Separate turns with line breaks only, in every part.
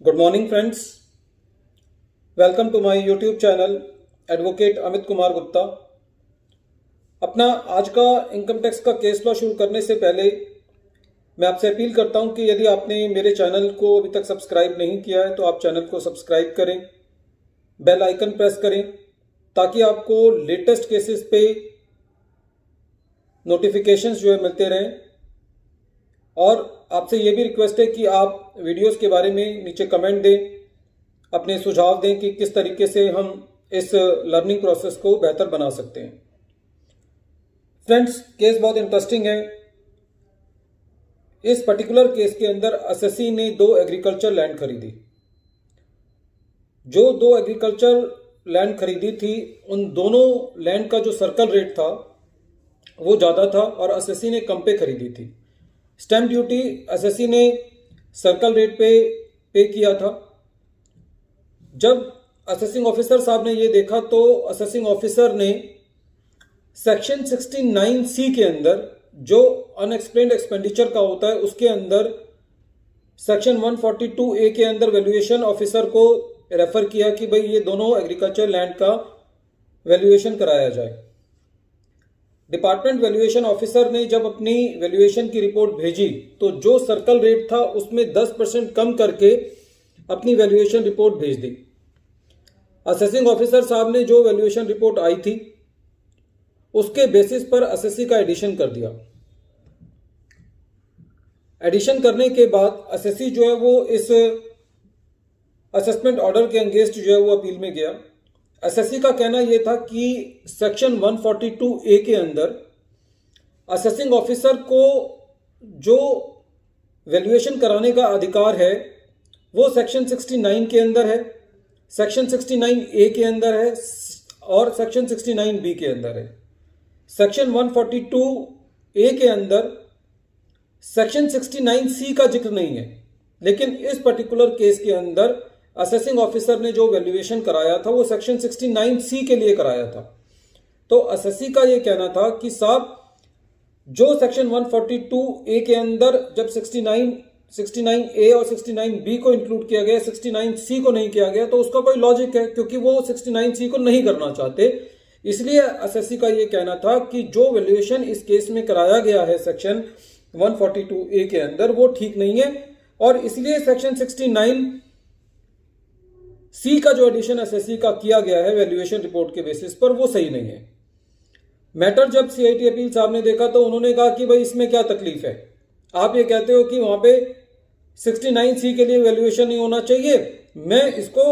Good morning friends, welcome to my YouTube channel advocate Amit Kumar Gupta. अपना आज का इनकम टैक्स का केस लॉ शुरू करने से पहले मैं आपसे अपील करता हूं कि यदि आपने मेरे चैनल को अभी तक सब्सक्राइब नहीं किया है तो आप चैनल को सब्सक्राइब करें, बेल आइकन प्रेस करें ताकि आपको लेटेस्ट केसेस पे नोटिफिकेशंस जो है मिलते रहें। और आपसे ये भी रिक्वेस्ट है कि आप वीडियोस के बारे में नीचे कमेंट दें, अपने सुझाव दें कि किस तरीके से हम इस लर्निंग प्रोसेस को बेहतर बना सकते हैं। फ्रेंड्स, केस बहुत इंटरेस्टिंग है। इस पर्टिकुलर केस के अंदर एसएससी ने 2 एग्रीकल्चर लैंड खरीदी। जो 2 एग्रीकल्चर लैंड खरीदी थी, उन दोनों लैंड का जो सर्कल रेट था वो ज़्यादा था और एसएससी ने कम पे खरीदी थी। स्टैंप ड्यूटी एसएससी ने सर्कल रेट पे किया था। जब असेसिंग ऑफिसर साहब ने ये देखा तो असेसिंग ऑफिसर ने सेक्शन 69C के अंदर जो अनएक्सप्लेन्ड एक्सपेंडिचर का होता है उसके अंदर सेक्शन 142A के अंदर वैल्यूएशन ऑफिसर को रेफर किया कि भाई ये दोनों एग्रीकल्चर लैंड का वैल्यूएशन कराया जाए। डिपार्टमेंट वैल्यूएशन ऑफिसर ने जब अपनी वैल्यूएशन की रिपोर्ट भेजी तो जो सर्कल रेट था उसमें 10% कम करके अपनी वैल्यूएशन रिपोर्ट भेज दी। असेसिंग ऑफिसर साहब ने जो वैल्यूएशन रिपोर्ट आई थी उसके बेसिस पर एसएससी का एडिशन कर दिया। एडिशन करने के बाद एसएससी जो है वो इस असेसमेंट ऑर्डर के अगेंस्ट जो है वो अपील में गया। एसएससी का कहना यह था कि सेक्शन 142A के अंदर असेसिंग ऑफिसर को जो वैल्यूएशन कराने का अधिकार है वो सेक्शन 69 के अंदर है, सेक्शन 69A के अंदर है और सेक्शन 69B के अंदर है। सेक्शन 142A के अंदर सेक्शन 69C का जिक्र नहीं है। लेकिन इस पर्टिकुलर केस के अंदर असेसिंग ऑफिसर ने जो वैल्यूएशन कराया था वो सेक्शन 69C के लिए कराया था। तो एसएससी का ये कहना था कि साहब जो सेक्शन 142A के अंदर जब 69A और 69B को इंक्लूड किया गया, 69C को नहीं किया गया, तो उसका कोई लॉजिक है क्योंकि वो 69C को नहीं करना चाहते। इसलिए एसएससी का ये कहना था कि जो वैल्यूएशन इस केस में कराया गया है सेक्शन 142A के अंदर वो ठीक नहीं है और इसलिए सेक्शन 69C का जो एडिशन एसएससी का किया गया है वैल्यूएशन रिपोर्ट के बेसिस पर वो सही नहीं है। मैटर जब सीआईटी अपील साहब ने देखा तो उन्होंने कहा कि भाई इसमें क्या तकलीफ है, आप ये कहते हो कि वहां पे 69C के लिए वैल्यूएशन नहीं होना चाहिए, मैं इसको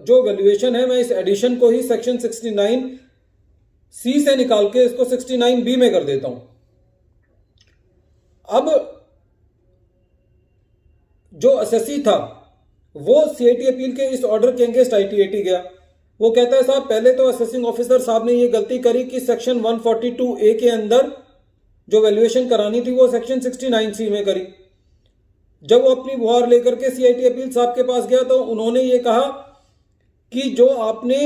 जो वैल्यूएशन है मैं इस एडिशन को ही सेक्शन 69C से निकाल के इसको 69B में कर देता हूं। अब जो एसएससी था वो सीआईटी अपील के इस ऑर्डर के अगेंस्ट आईटीएटी गया। वो कहता है साहब पहले तो असेसिंग ऑफिसर साहब ने ये गलती करी कि सेक्शन 142A के अंदर जो वैल्यूएशन करानी थी वो सेक्शन 69C में करी। जब वो अपनी गुहार लेकर के सीआईटी अपील साहब के पास गया तो उन्होंने ये कहा कि जो आपने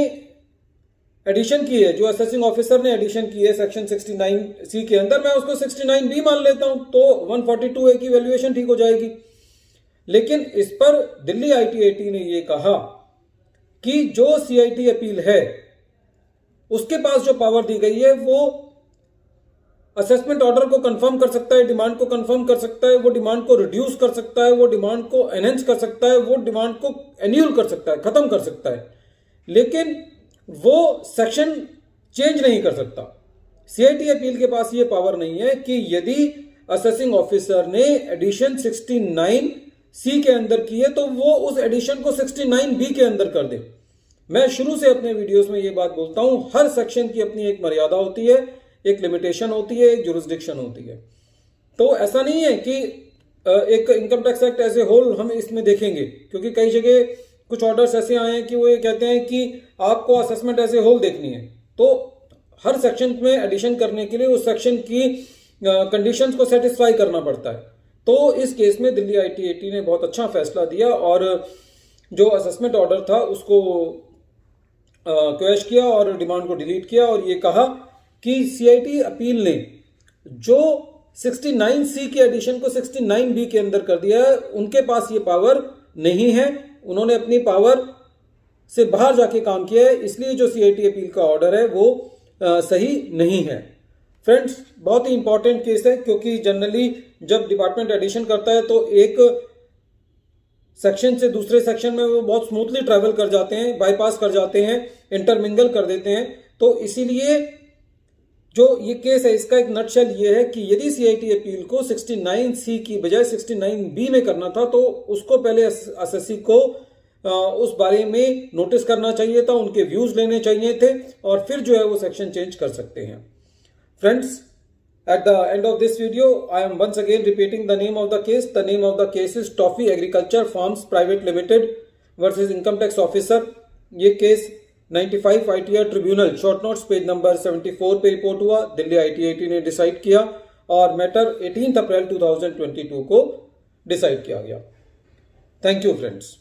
एडिशन की है, जो असेसिंग ऑफिसर ने एडिशन की है सेक्शन 69C के अंदर, मैं उसको 69B मान लेता हूं तो 142A की वैल्यूएशन ठीक हो जाएगी। लेकिन इस पर दिल्ली आईटीएटी ने यह कहा कि जो सीआईटी अपील है उसके पास जो पावर दी गई है वो असेसमेंट ऑर्डर को कंफर्म कर सकता है, डिमांड को कंफर्म कर सकता है, वो डिमांड को रिड्यूस कर सकता है, वो डिमांड को एनहेंस कर सकता है, वो डिमांड को एन्यूल कर सकता है, खत्म कर सकता है, लेकिन वो सेक्शन चेंज नहीं कर सकता। सीआईटी अपील के पास ये पावर नहीं है कि यदि असेसिंग ऑफिसर ने एडिशन 69C के अंदर की है तो वो उस एडिशन को 69B के अंदर कर दे। मैं शुरू से अपने वीडियोस में ये बात बोलता हूं, हर सेक्शन की अपनी एक मर्यादा होती है, एक लिमिटेशन होती है, एक जुरिस्डिक्शन होती है। तो ऐसा नहीं है कि एक income tax act as a whole हम इसमें देखेंगे, क्योंकि कई जगह कुछ ऑर्डर्स ऐसे आए हैं कि वो ये कहते हैं कि आपको असेसमेंट एज ए होल देखनी है। तो हर सेक्शन में एडिशन करने के लिए उस सेक्शन की कंडीशंस को सेटिस्फाई करना पड़ता है। तो इस केस में दिल्ली आईटीएटी ने बहुत अच्छा फैसला दिया और जो असेसमेंट ऑर्डर था उसको क्वैश किया और डिमांड को डिलीट किया और ये कहा कि सीआईटी अपील ने जो 69C के एडिशन को 69B के अंदर कर दिया है, उनके पास ये पावर नहीं है, उन्होंने अपनी पावर से बाहर जाके काम किया है, इसलिए जो सीआईटी अपील का ऑर्डर है वो सही नहीं है। फ्रेंड्स, बहुत ही इंपॉर्टेंट केस है, क्योंकि जनरली जब डिपार्टमेंट एडिशन करता है तो एक सेक्शन से दूसरे सेक्शन में वो बहुत स्मूथली ट्रैवल कर जाते हैं, बाईपास कर जाते हैं, इंटरमिंगल कर देते हैं। तो इसीलिए जो ये केस है इसका एक नटशेल ये है कि यदि सीआईटी अपील को 69C की बजाय 69B में करना था तो उसको पहले एसएससी को उस बारे में नोटिस करना चाहिए था, उनके व्यूज लेने चाहिए थे, और फिर जो है वो सेक्शन चेंज कर सकते हैं। Friends, at the end of this video, I am once again repeating the name of the case. The name of the case is Toffee Agriculture Farms Private Limited versus Income Tax Officer. ये case 95 ITR tribunal short notes page number 74 पे report हुआ, Delhi ITAT ने decide किया, और matter 18 अप्रैल 2022 को decide किया गया। Thank you friends.